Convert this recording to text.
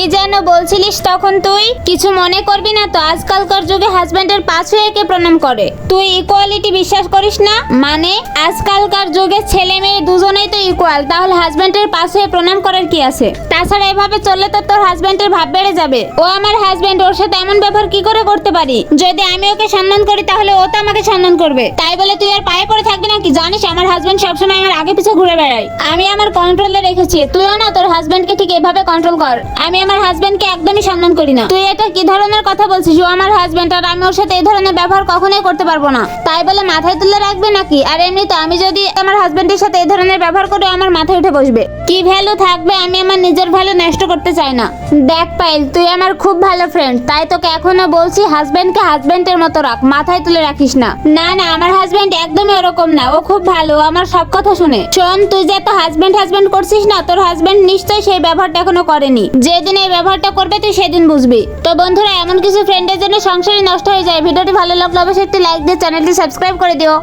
কি যেন বলছিলিস তখন? তুই কিছু মনে করবি না তো? আজকালকার যুগে হাজবেন্ডের পাশ হয়ে কে প্রণাম করে? তুই ইকুয়ালিটি বিশ্বাস করিস না? মানে আজকালকার যুগে ছেলে মেয়ে দুজনেই তো ইকুয়াল, তাহলে হাজবেন্ডের পাশ হয়ে প্রণাম করার কি আছে? তাছাড়া এভাবে চললে তো তোর হাজবেন্ডের ভাব বেড়ে যাবে। ও আমার হাজবেন্ড, ওর সাথে এমন ব্যবহার কি করে করতে পারি? যদি আমি ওকে সম্মান করি তাহলে ও তো আমাকে সম্মান করবে। তাই বলে তুই আর পায়ে পড়ে থাকবি নাকি? জানিস আমার হাজবেন্ড সবসময় আমার আগে পিছে ঘুরে বেড়ায়। আমি আমার কন্ট্রোলে রেখেছি, তুইও না তোর হাজবেন্ডকে ঠিক এভাবে কন্ট্রোল কর। আমি আমার হাজবেন্ডকে একদমই সম্মান করি না। তুই এটা কি ধরনের কথা বলছিস? ও আমার হাজবেন্ড আর আমি ওর সাথে এই ধরনের ব্যবহার কখনোই করতে পারবো না। তাই বলে মাথায় তুলে রাখবে নাকি? আর এমনি তো আমি যদি আমার হাজবেন্ডের সাথে এই ধরনের ব্যবহার করে আমার মাথায় উঠে বসবে। কি ভ্যালু থাকবে? আমি আমার নিজের ভ্যালু নষ্ট করতে চাই না। দেখ পাইল, তুই আমার খুব ভালো ফ্রেন্ড, তাই তোকে এখনো বলছি হাজবেন্ডকে হাজবেন্ডের মতো রাখ, মাথায় তুলে রাখিস না। না না, আমার হাজবেন্ড একদমই ওরকম না, ও খুব ভালো, আমার সব কথা শুনে। শোন, তুই যে এত হাজবেন্ড হাজবেন্ড করছিস না, তোর হাজবেন্ড নিশ্চয়ই সেই ব্যবহারটা এখনো করেনি। যেদিন এই ব্যবহারটা করবে তুই সেদিন বুঝবি। তো বন্ধুরা, এমন কিছু ফ্রেন্ডের জন্য সংসারই নষ্ট হয়ে যায়। ভিডিওটি ভালো লাগলে অবশ্যই একটি লাইক দিয়ে চ্যানেলটি সাবস্ক্রাইব করে দিও।